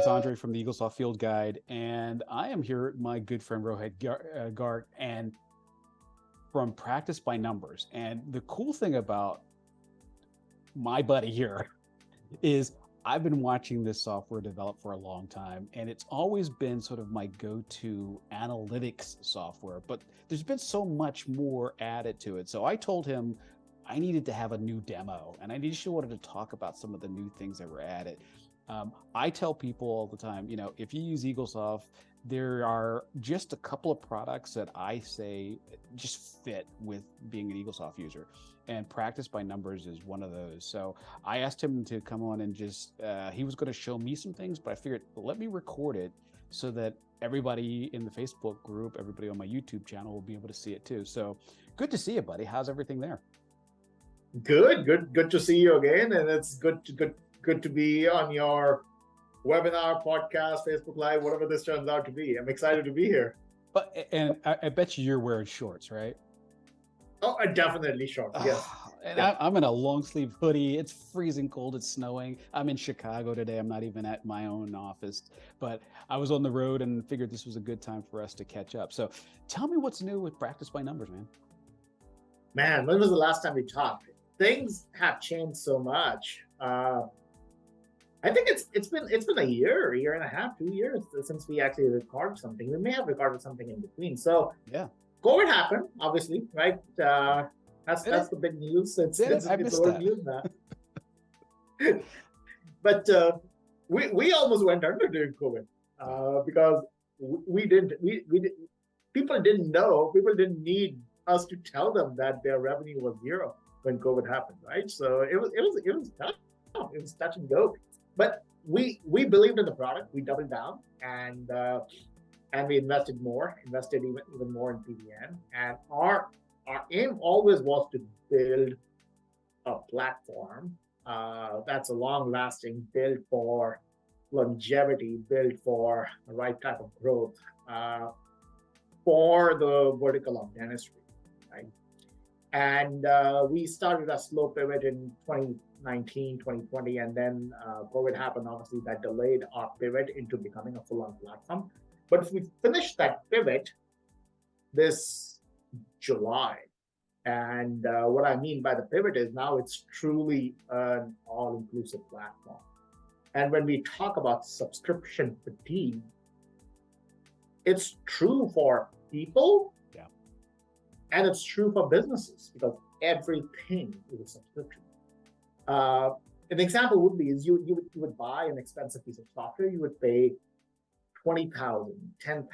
it's Andre from the Eaglesoft Field Guide, and I am here with my good friend Rohit Garg, and from Practice by Numbers. And the cool thing about my buddy here is I've been watching this software develop for a long time, and it's always been sort of my go-to analytics software, but there's been so much more added to it. So I told him I needed to have a new demo, and I just wanted to talk about some of the new things that were added. I tell people all the time, if you use Eaglesoft, there are just a couple of products that I say just fit with being an Eaglesoft user, and Practice by Numbers is one of those. So I asked him to come on and he was going to show me some things, but I figured let me record it so that everybody in the Facebook group, everybody on my YouTube channel will be able to see it too. So good to see you, buddy. How's everything there? Good to see you again, and it's good to be on your webinar, podcast, Facebook Live, whatever this turns out to be. I'm excited to be here. And I bet you're wearing shorts, right? Oh, definitely short. Yes. And yeah. I'm in a long sleeve hoodie. It's freezing cold. It's snowing. I'm in Chicago today. I'm not even at my own office, but I was on the road and figured this was a good time for us to catch up. So tell me what's new with Practice by Numbers, man. Man, when was the last time we talked? Things have changed so much. I think it's been a year and a half, 2 years since we actually recorded something. We may have recorded something in between. So yeah, COVID happened, obviously, right? That's the big news. It's old news now. But we almost went under during COVID because people didn't know, people didn't need us to tell them that their revenue was zero when COVID happened, right? So it was tough. It was touch and go. But we believed in the product. We doubled down and we invested even more in PBN. And our aim always was to build a platform that's a long-lasting, built for longevity, built for the right type of growth for the vertical of dentistry, right? And we started a slow pivot in 2019, 2020, and then COVID happened. Obviously, that delayed our pivot into becoming a full-on platform. But if we finished that pivot this July, and what I mean by the pivot is now it's truly an all-inclusive platform. And when we talk about subscription fatigue, it's true for people, and it's true for businesses because everything is a subscription. An example would be is you would buy an expensive piece of software, you would pay $20,000, $10,000,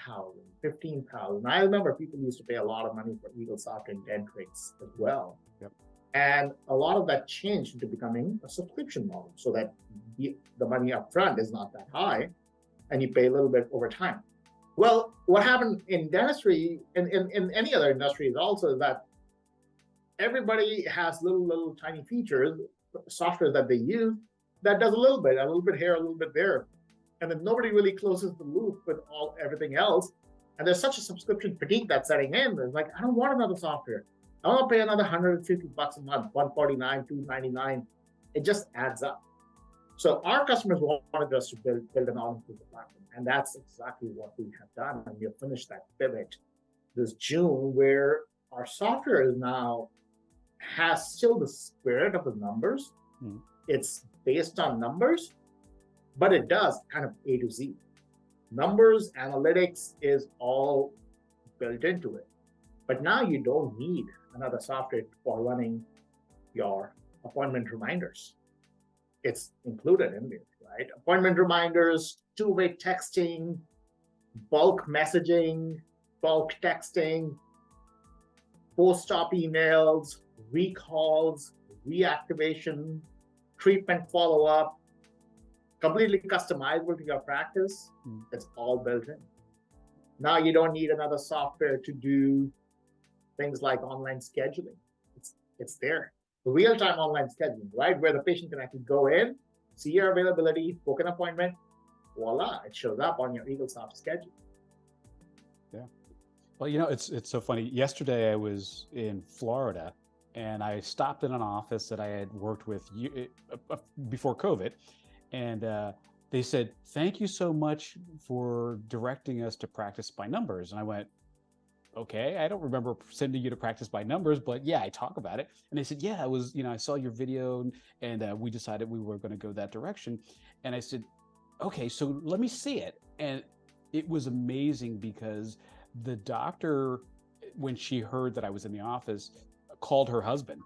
$15,000. I remember people used to pay a lot of money for Eaglesoft and Dentrix as well. Yep. And a lot of that changed into becoming a subscription model so that the money up front is not that high and you pay a little bit over time. Well, what happened in dentistry and in any other industries also is that everybody has little tiny features, software that they use that does a little bit here, a little bit there. And then nobody really closes the loop with everything else. And there's such a subscription fatigue that's setting in. It's like, I don't want another software. I want to pay another $150 a month, $149, $299. It just adds up. So our customers wanted us to build an all-inclusive platform. And that's exactly what we have done. And we have finished that pivot this June, where our software is now has still the spirit of the numbers. It's based on numbers, but it does kind of A to Z. Numbers, analytics is all built into it. But now you don't need another software for running your appointment reminders. It's included in there, right? Appointment reminders, two-way texting, bulk messaging, bulk texting, post-op emails, recalls, reactivation, treatment follow-up, completely customizable to your practice. It's all built in. Now you don't need another software to do things like online scheduling. It's there. Real-time online scheduling, right? Where the patient can actually go in, see your availability, book an appointment, voila, it shows up on your Eaglesoft schedule. Yeah. Well, it's so funny. Yesterday I was in Florida and I stopped in an office that I had worked with before COVID. And they said, thank you so much for directing us to practice by numbers. And I went, okay, I don't remember sending you to practice by numbers, but yeah, I talk about it. And they said, yeah, I was, I saw your video and we decided we were going to go that direction. And I said, okay, so let me see it. And it was amazing because the doctor, when she heard that I was in the office, called her husband.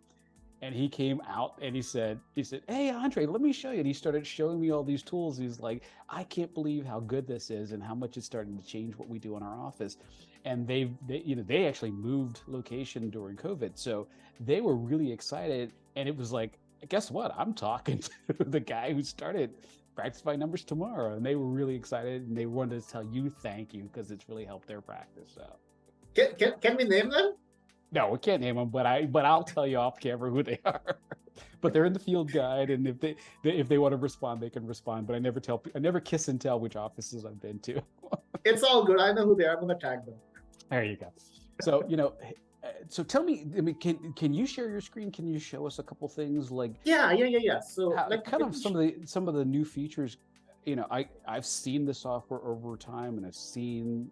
And he came out and he said, hey, Andre, let me show you. And he started showing me all these tools. He's like, I can't believe how good this is and how much it's starting to change what we do in our office. And they actually moved location during COVID. So they were really excited. And it was like, guess what? I'm talking to the guy who started Practice by Numbers tomorrow. And they were really excited and they wanted to tell you thank you because it's really helped their practice. So can we name them? No, we can't name them, but I'll tell you off camera who they are. But they're in the field guide, and if they want to respond, they can respond. But I never kiss and tell which offices I've been to. It's all good. I know who they are. I'm gonna tag them. There you go. So so tell me, I mean, can you share your screen? Can you show us a couple things like? Yeah. So like kind of some of the new features. I've seen the software over time, and I've seen.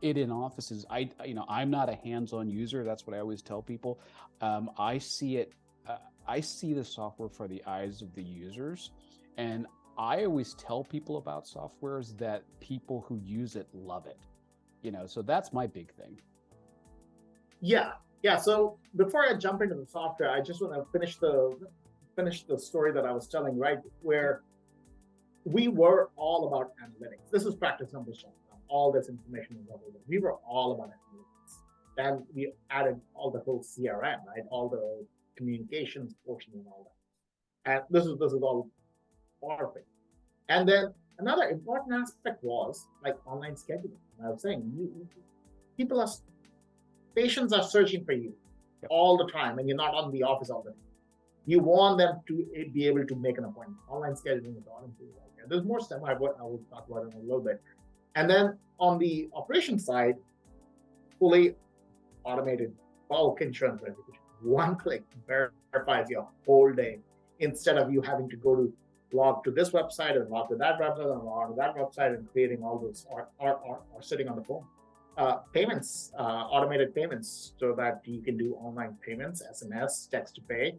It in offices. I'm not a hands-on user. That's what I always tell people. I see it. I see the software for the eyes of the users, and I always tell people about softwares that people who use it love it. So that's my big thing. Yeah. So before I jump into the software, I just want to finish the story that I was telling, right? Where we were all about analytics. This is practice numbers. All this information is available. We were all about analytics. Then we added all the whole CRM, right? All the communications portion and all that. And this is all perfect. And then another important aspect was like online scheduling. I was saying, patients are searching for you all the time, and you're not on the office all the time. You want them to be able to make an appointment. Online scheduling is all included. There's more stuff I will talk about in a little bit. And then on the operation side, fully automated bulk insurance verification. One click verifies your whole day instead of you having to go to log to this website and log to that website and log to that website and creating all those or sitting on the phone. Payments, automated payments, so that you can do online payments, SMS, text to pay,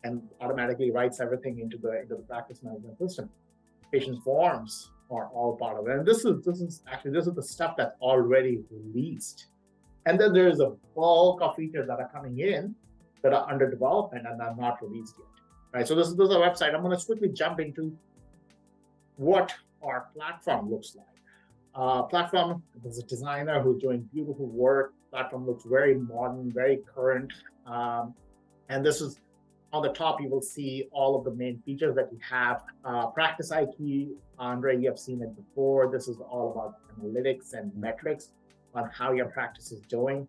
and automatically writes everything into the practice management system. Patient forms are all part of it. And this is the stuff that's already released. And then there's a bulk of features that are coming in that are under development and are not released yet. Right. So this is a website. I'm going to quickly jump into what our platform looks like. Platform, there's a designer who's doing beautiful work. Platform looks very modern, very current. And this is on the top, you will see all of the main features that we have. Practice IQ, Andre, you have seen it before. This is all about analytics and metrics on how your practice is doing.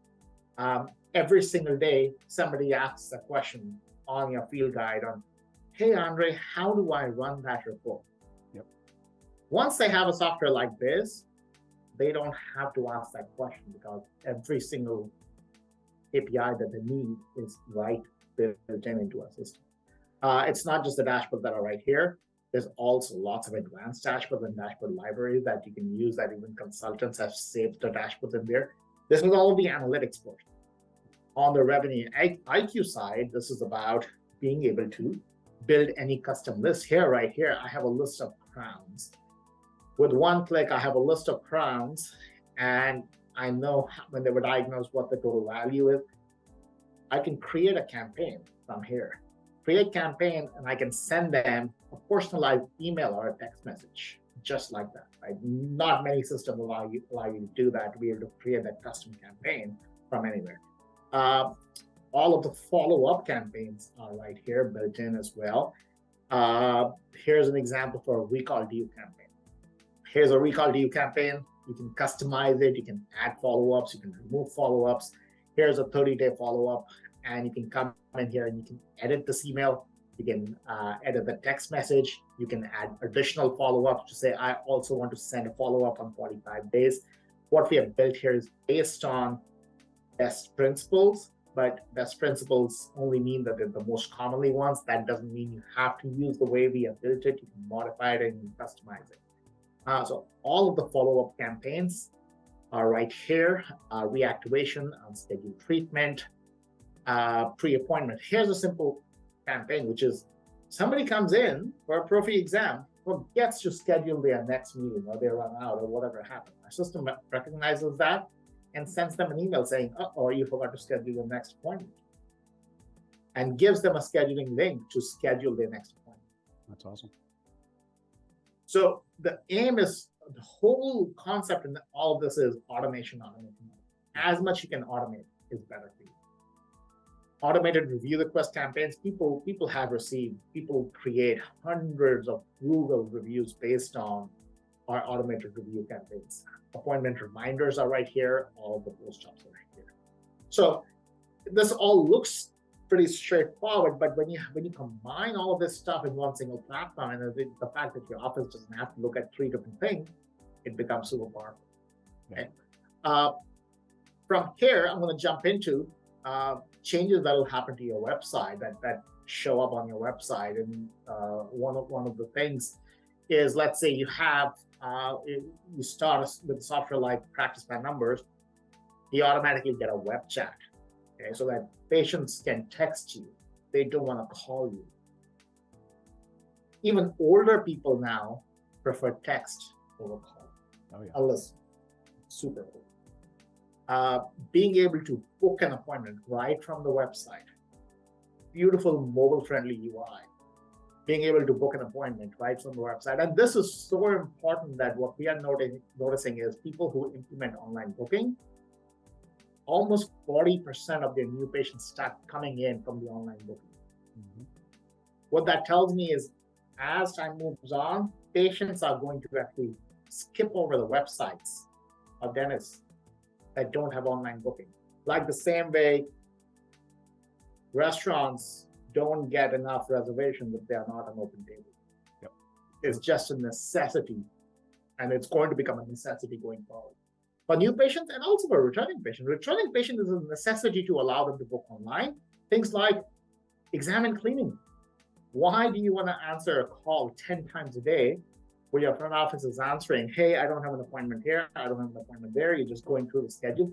Every single day, somebody asks a question on your field guide on, hey, Andre, how do I run that report? Yep. Once they have a software like this, they don't have to ask that question because every single API that they need is right built into our system. It's not just the dashboards that are right here. There's also lots of advanced dashboards and dashboard libraries that you can use that even consultants have saved the dashboards in there. This is all of the analytics portion. On the revenue IQ side, this is about being able to build any custom list. Right here, I have a list of crowns. With one click, I have a list of crowns, and I know when they were diagnosed what the total value is. I can create a campaign from here. Create campaign, and I can send them a personalized email or a text message, just like that. Right? Not many systems allow you to do that, to be able to create that custom campaign from anywhere. All of the follow-up campaigns are right here, built in as well. Here's an example for a recall due campaign. Here's a recall due campaign. You can customize it. You can add follow-ups. You can remove follow-ups. Here's a 30-day follow-up, and you can come in here and you can edit this email. You can edit the text message. You can add additional follow-ups to say, I also want to send a follow-up on 45 days. What we have built here is based on best principles, but best principles only mean that they're the most commonly ones. That doesn't mean you have to use the way we have built it. You can modify it and customize it. So all of the follow-up campaigns are right here. Reactivation, unscheduled treatment, pre-appointment. Here's a simple campaign, which is somebody comes in for a prophy exam, forgets to schedule their next meeting, or they run out, or whatever happened. Our system recognizes that and sends them an email saying, "Oh, you forgot to schedule your next appointment," and gives them a scheduling link to schedule their next appointment. That's awesome. So the aim is, the whole concept in all of this is automation. As much you can automate is better for you. Automated review request campaigns, people have received, people create hundreds of Google reviews based on our automated review campaigns. Appointment reminders are right here, all of the post jobs are right here. So this all looks pretty straightforward, but when you combine all of this stuff in one single platform, and the fact that your office doesn't have to look at 3 different things, it becomes super powerful. Okay. From here, I'm going to jump into changes that will happen to your website that show up on your website. And one of the things is, let's say you have you start with software like Practice by Numbers, you automatically get a web chat, okay, so that patients can text you. They don't want to call you. Even older people now prefer text over call. Oh yeah. Unless super cool. Being able to book an appointment right from the website, beautiful mobile-friendly UI, being able to book an appointment right from the website. And this is so important that what we are noticing is people who implement online booking, almost 40% of their new patients start coming in from the online booking. Mm-hmm. What that tells me is, as time moves on, patients are going to actually skip over the websites of dentists that don't have online booking. Like the same way restaurants don't get enough reservations if they are not an open table. Yep. It's just a necessity, and it's going to become a necessity going forward. For new patients and also for returning patients. Returning patients is a necessity to allow them to book online. Things like exam and cleaning. Why do you want to answer a call 10 times a day where your front office is answering, "Hey, I don't have an appointment here, I don't have an appointment there," you're just going through the schedule?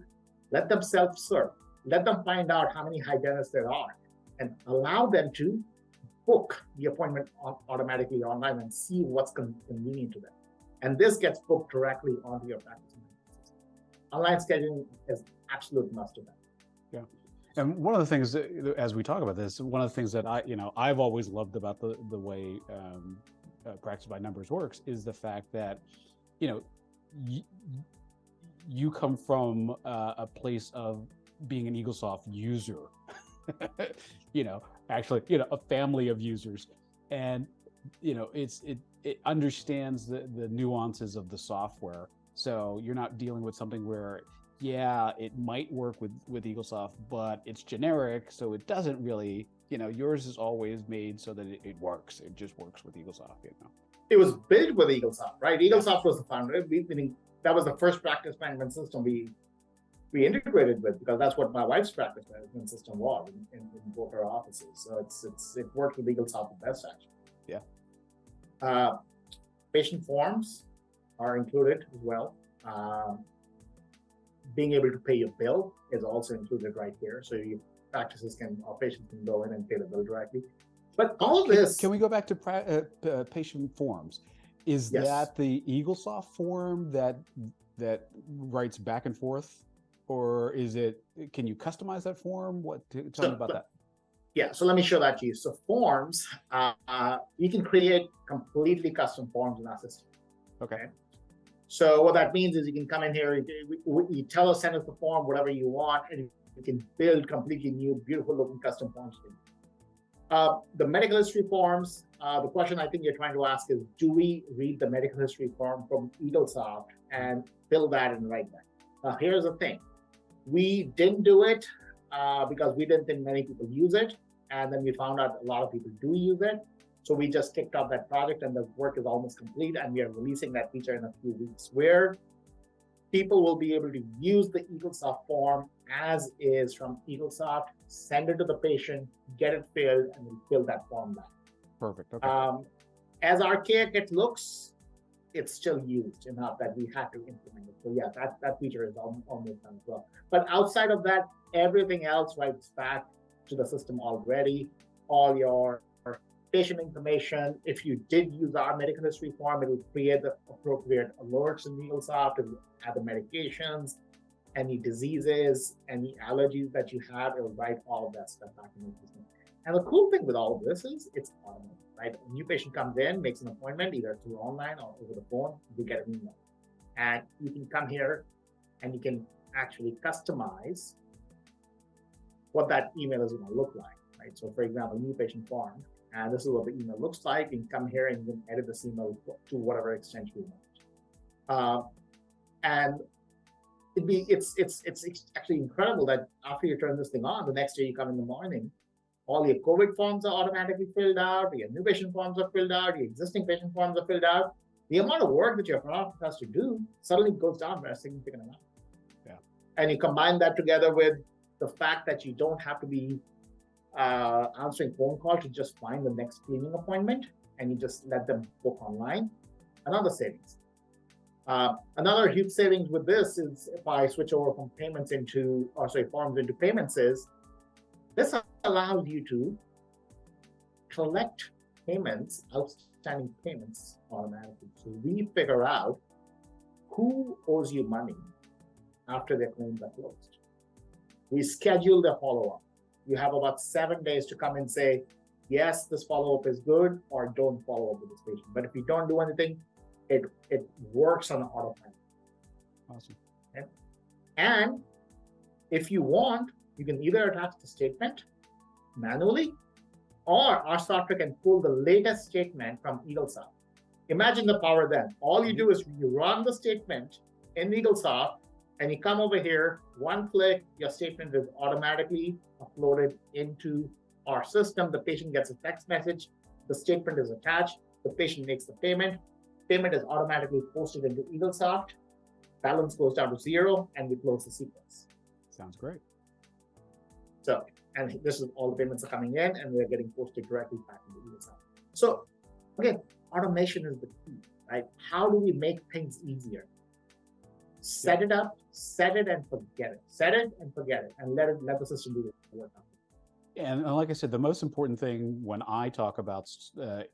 Let them self-serve. Let them find out how many hygienists there are and allow them to book the appointment automatically online and see what's convenient to them. And this gets booked directly onto your practice. Online scheduling is absolute must to them. Yeah. And one of the things that, as we talk about this, one of the things that I've always loved about the way Practice by Numbers works is the fact that, you come from a place of being an Eaglesoft user, actually, a family of users, and it understands the nuances of the software. So you're not dealing with something where, it might work with Eaglesoft, but it's generic, so it doesn't really, yours is always made so that it works. It just works with Eaglesoft, It was built with Eaglesoft, right? Eaglesoft was the founder. Meaning that was the first practice management system we integrated with, because that's what my wife's practice management system was in both our offices. So it worked with Eaglesoft the best, actually. Yeah. Patient forms are included as well. Being able to pay your bill is also included right here. So your patients can go in and pay the bill directly. But all of this... Can we go back to patient forms? Is that the Eaglesoft form that writes back and forth? Or is it, can you customize that form? Tell me about that. Yeah, so let me show that to you. So forms, you can create completely custom forms in our system. Okay. So what that means is you can come in here, you tell us, send us the form, whatever you want, and you can build completely new, beautiful looking custom forms for you. The medical history forms, the question I think you're trying to ask is, do we read the medical history form from Eaglesoft and fill that and write that? Now, here's the thing. We didn't do it because we didn't think many people use it. And then we found out a lot of people do use it. So we just kicked off that project and the work is almost complete. And we are releasing that feature in a few weeks, where people will be able to use the Eaglesoft form as is from Eaglesoft, send it to the patient, get it filled, and then fill that form back. Perfect. Okay. As archaic it looks, it's still used enough that we had to implement it. So yeah, that feature is almost done as well. But outside of that, everything else writes back to the system already. All your patient information. If you did use our medical history form, it will create the appropriate alerts in Eaglesoft, it will add the medications, any diseases, any allergies that you have, it will write all of that stuff back in the system. And the cool thing with all of this is it's automated, right? A new patient comes in, makes an appointment, either through online or over the phone, you get an email. And you can come here and you can actually customize what that email is going to look like, right? So for example, new patient form, and this is what the email looks like. You can come here and you can edit this email to whatever extent you want. And it's actually incredible that after you turn this thing on, the next day you come in the morning, all your COVID forms are automatically filled out, your new patient forms are filled out, your existing patient forms are filled out. The amount of work that your front office has to do suddenly goes down by a significant amount. Yeah. And you combine that together with the fact that you don't have to be answering phone call to just find the next cleaning appointment, and you just let them book online. Another savings. Another huge savings with this is if I switch over from forms into payments, is this allows you to collect payments, outstanding payments automatically. So we figure out who owes you money after their claims are closed. We schedule the follow-up. You have about 7 days to come and say, yes, this follow-up is good, or don't follow up with this patient. But if you don't do anything, it works on autopilot. Awesome. Okay? And if you want, you can either attach the statement manually, or our software can pull the latest statement from Eaglesoft. Imagine the power then. All you do is you run the statement in Eaglesoft, and you come over here, one click, your statement is automatically uploaded into our system. The patient gets a text message, the statement is attached, the patient makes the payment is automatically posted into Eaglesoft, balance goes down to 0, and we close the sequence. Sounds great. So, and this is all the payments are coming in, and they're getting posted directly back into Eaglesoft. So, again, automation is the key, right? How do we make things easier? Set it up, set it and forget it. Set it and forget it, and let the system do the work. And like I said, the most important thing when I talk about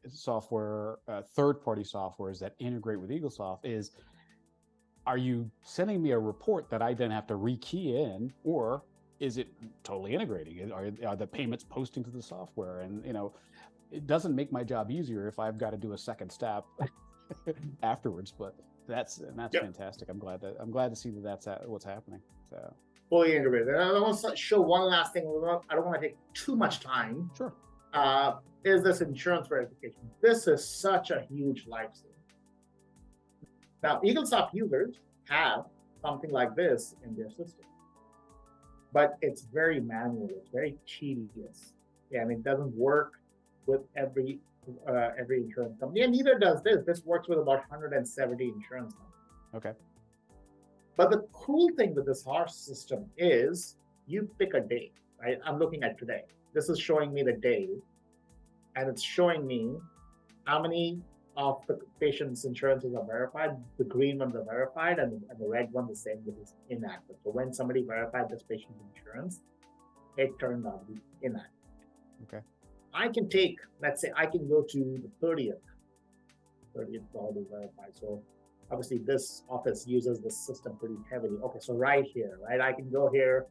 software, third-party softwares that integrate with Eaglesoft is, are you sending me a report that I then have to rekey in, or is it totally integrating? Are the payments posting to the software? And it doesn't make my job easier if I've got to do a second step afterwards. But that's fantastic. I'm glad to see that that's what's happening. So. Fully integrated. And I want to show one last thing. I don't want to take too much time. Sure. Is this insurance verification? This is such a huge lifesaver. Now, Eaglesoft users have something like this in their system, but it's very manual. It's very tedious, and it doesn't work with every insurance company, and neither does this. This works with about 170 insurance companies. Okay. But the cool thing with this horse system is you pick a day, right? I'm looking at today. This is showing me the day, and it's showing me how many of the patient's insurances are verified. The green ones are verified, and the red one is saying this is inactive. So when somebody verified this patient's insurance, it turned out to be inactive. Okay. I can take, let's say, I can go to the 30th probably verified. So obviously this office uses this system pretty heavily. Okay, so right here, right? I can go here.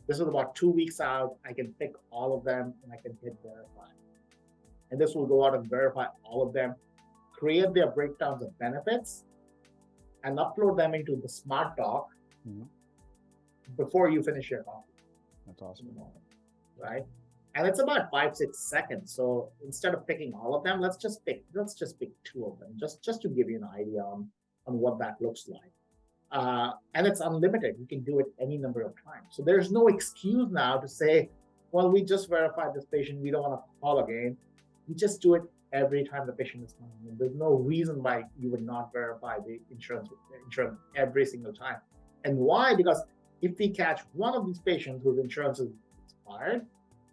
This is about 2 weeks out. I can pick all of them and I can hit verify. And this will go out and verify all of them, create their breakdowns of benefits, and upload them into the smart doc before you finish your copy. That's awesome. Right? And it's about 5-6 seconds. So instead of picking all of them, let's just pick 2 of them, just to give you an idea on what that looks like. And it's unlimited. You can do it any number of times. So there's no excuse now to say, well, we just verified this patient, we don't want to call again. You just do it every time the patient is coming in. There's no reason why you would not verify the insurance every single time. And why? Because if we catch one of these patients whose insurance is expired,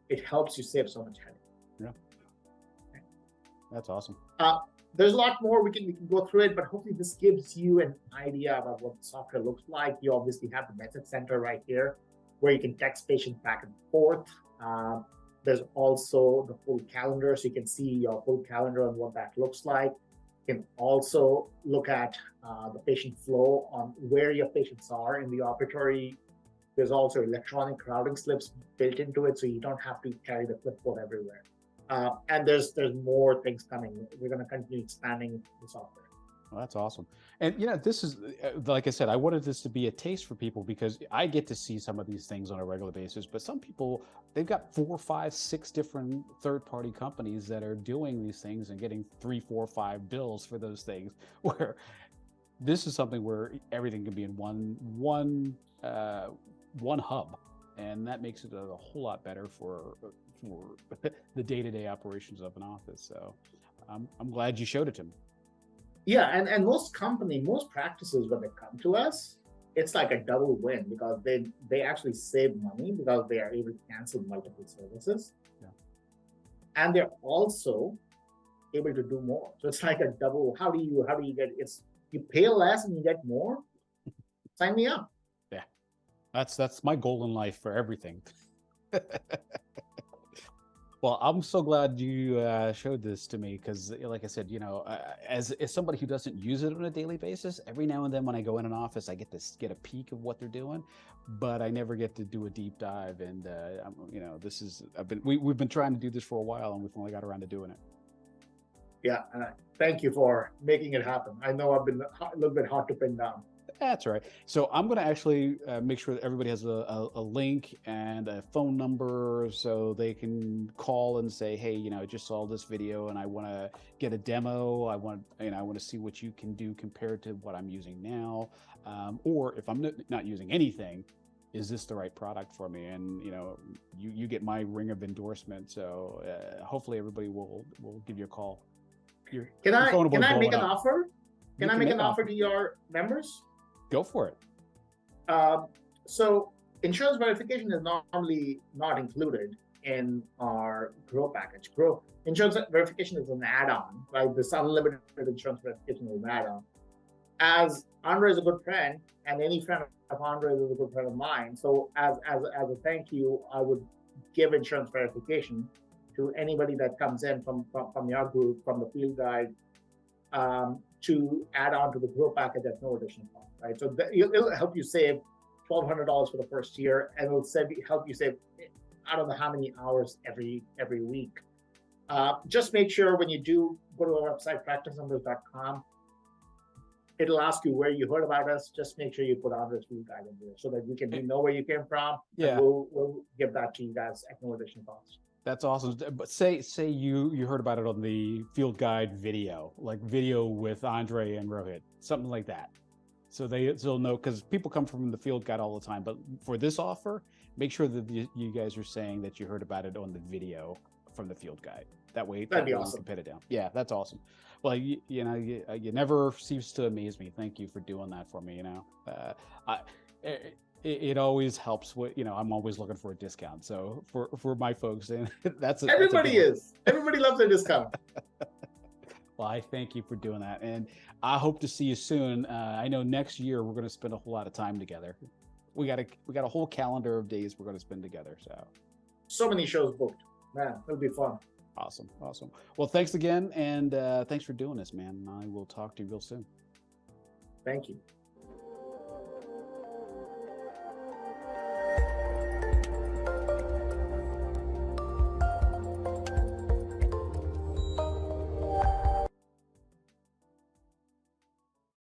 it helps you save so much headache. Yeah, that's awesome. There's a lot more we can go through it, but hopefully this gives you an idea about what the software looks like. You obviously have the message center right here, where you can text patients back and forth. There's also the full calendar, so you can see your full calendar and what that looks like. You can also look at the patient flow on where your patients are in the operatory. There's also electronic routing slips built into it, so you don't have to carry the clipboard everywhere. And there's more things coming. We're going to continue expanding the software. Well, that's awesome. And this is, like I said, I wanted this to be a taste for people, because I get to see some of these things on a regular basis, but some people, they've got 4, 5, 6 different third-party companies that are doing these things and getting 3, 4, 5 bills for those things, where this is something where everything can be in one hub, and that makes it a whole lot better for the day-to-day operations of an office. So I'm glad you showed it to me. Yeah, and most practices, when they come to us, it's like a double win, because they actually save money because they are able to cancel multiple services. Yeah. And they're also able to do more. So it's like a double. How do you get you pay less and you get more? Sign me up. Yeah. That's my goal in life for everything. Well, I'm so glad you showed this to me, because, like I said, as somebody who doesn't use it on a daily basis, every now and then when I go in an office, I get to get a peek of what they're doing, but I never get to do a deep dive. And we've been trying to do this for a while, and we've only got around to doing it. Yeah, and thank you for making it happen. I know I've been a little bit hard to pin down. That's all right. So I'm going to actually make sure that everybody has a link and a phone number, so they can call and say, hey, I just saw this video and I want to get a demo. I want to see what you can do compared to what I'm using now. Or if I'm not using anything, is this the right product for me? And you get my ring of endorsement. So hopefully everybody will give you a call. Can I make an offer? Can I make an offer to your members? Go for it. So insurance verification is normally not included in our Grow package. Insurance verification is an add-on, right? This unlimited insurance verification is an add-on. As Andre is a good friend, and any friend of Andre is a good friend of mine, so as a thank you, I would give insurance verification to anybody that comes in from your group, from the field guide, to add on to the Grow package at no additional cost. Right, so it'll help you save $1,200 for the first year, and it'll help you save I don't know how many hours every week. Just make sure when you do go to our website, practicenumbers.com, it'll ask you where you heard about us. Just make sure you put Andre's field guide in there, so that we know where you came from. Yeah, we'll give that to you guys at no additional cost. That's awesome. But say you heard about it on the field guide video, like video with Andre and Rohit, something like that. So they'll know, because people come from the field guide all the time. But for this offer, make sure that you guys are saying that you heard about it on the video from the field guide. That way, that'd be You awesome. can pin it down. Yeah, that's awesome. Well, you never cease to amaze me. Thank you for doing that for me. It always helps with, I'm always looking for a discount. So for my folks, and everybody loves a discount. Well, I thank you for doing that, and I hope to see you soon. I know next year we're going to spend a whole lot of time together. We got a whole calendar of days we're going to spend together. So many shows booked, man. It'll be fun. Awesome. Well, thanks again, and thanks for doing this, man. I will talk to you real soon. Thank you.